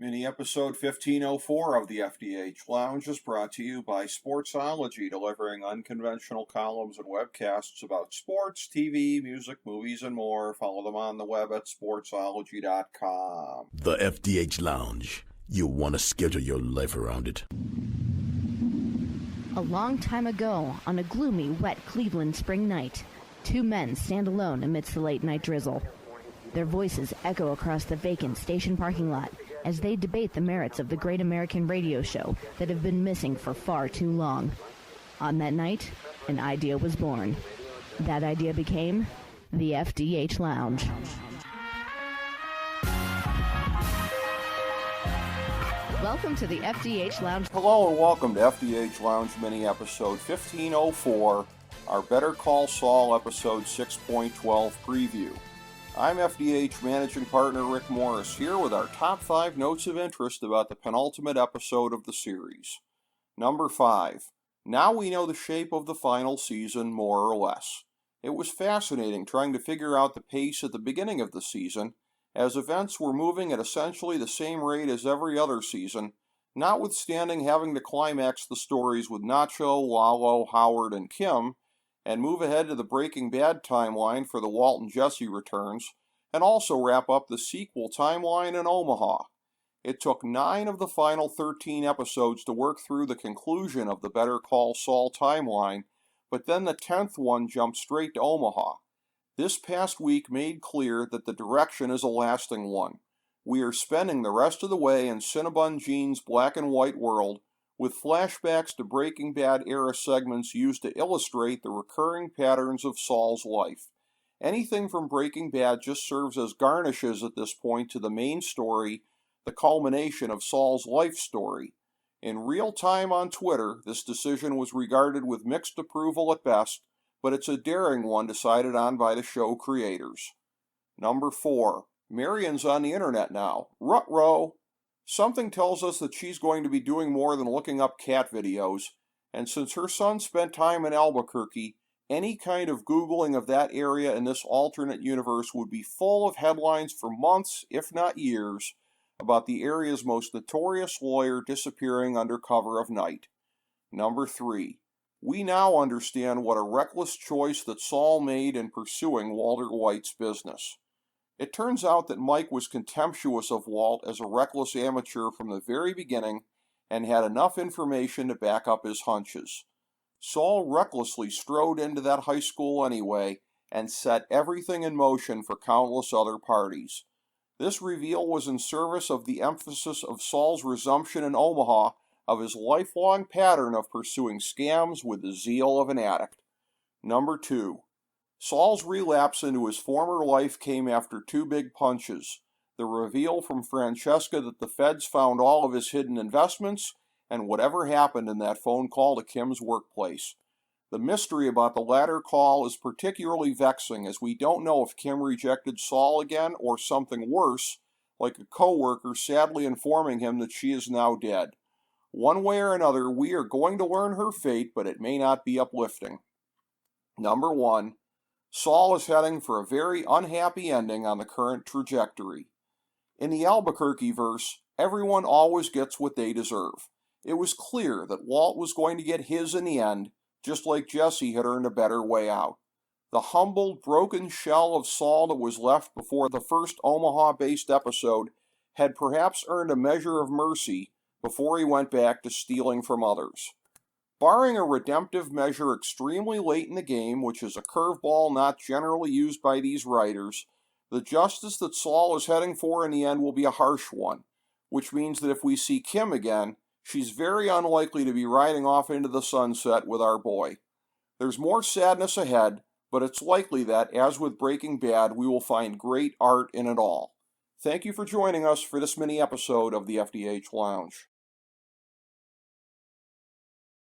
Mini episode 1504 of the FDH Lounge is brought to you by Sportsology, delivering unconventional columns and webcasts about sports, TV, music, movies, and more. Follow them on the web at sportsology.com. The FDH Lounge. You want to schedule your life around it. A long time ago, on a gloomy, wet Cleveland spring night, two men stand alone amidst the late-night drizzle. Their voices echo across the vacant station parking lot as they debate the merits of the great American radio show that have been missing for far too long. On that night, an idea was born. That idea became the FDH Lounge. Welcome to the FDH Lounge. Hello and welcome to FDH Lounge mini episode 1504, our Better Call Saul episode 6.12 preview. I'm FDH Managing Partner Rick Morris here with our top 5 notes of interest about the penultimate episode of the series. Number 5. Now we know the shape of the final season more or less. It was fascinating trying to figure out the pace at the beginning of the season, as events were moving at essentially the same rate as every other season, notwithstanding having to climax the stories with Nacho, Lalo, Howard, and Kim, and move ahead to the Breaking Bad timeline for the Walt and Jesse returns, and also wrap up the sequel timeline in Omaha. It took 9 of the final 13 episodes to work through the conclusion of the Better Call Saul timeline, but then the 10th one jumped straight to Omaha. This past week made clear that the direction is a lasting one. We are spending the rest of the way in Cinnabon Gene's black and white world, with flashbacks to Breaking Bad era segments used to illustrate the recurring patterns of Saul's life. Anything from Breaking Bad just serves as garnishes at this point to the main story, the culmination of Saul's life story. In real time on Twitter, this decision was regarded with mixed approval at best, but it's a daring one decided on by the show creators. Number 4. Marion's on the internet now. Ruh-roh! Something tells us that she's going to be doing more than looking up cat videos, and since her son spent time in Albuquerque, any kind of Googling of that area in this alternate universe would be full of headlines for months, if not years, about the area's most notorious lawyer disappearing under cover of night. Number 3. We now understand what a reckless choice that Saul made in pursuing Walter White's business. It turns out that Mike was contemptuous of Walt as a reckless amateur from the very beginning and had enough information to back up his hunches. Saul recklessly strode into that high school anyway and set everything in motion for countless other parties. This reveal was in service of the emphasis of Saul's resumption in Omaha of his lifelong pattern of pursuing scams with the zeal of an addict. Number 2. Saul's relapse into his former life came after 2 big punches: the reveal from Francesca that the feds found all of his hidden investments, and whatever happened in that phone call to Kim's workplace. The mystery about the latter call is particularly vexing, as we don't know if Kim rejected Saul again or something worse, like a co-worker sadly informing him that she is now dead. One way or another, we are going to learn her fate, but it may not be uplifting. Number 1. Saul is heading for a very unhappy ending on the current trajectory. In the Albuquerque verse, everyone always gets what they deserve. It was clear that Walt was going to get his in the end, just like Jesse had earned a better way out. The humbled, broken shell of Saul that was left before the first Omaha-based episode had perhaps earned a measure of mercy before he went back to stealing from others. Barring a redemptive measure extremely late in the game, which is a curveball not generally used by these writers, the justice that Saul is heading for in the end will be a harsh one, which means that if we see Kim again, she's very unlikely to be riding off into the sunset with our boy. There's more sadness ahead, but it's likely that, as with Breaking Bad, we will find great art in it all. Thank you for joining us for this mini episode of the FDH Lounge.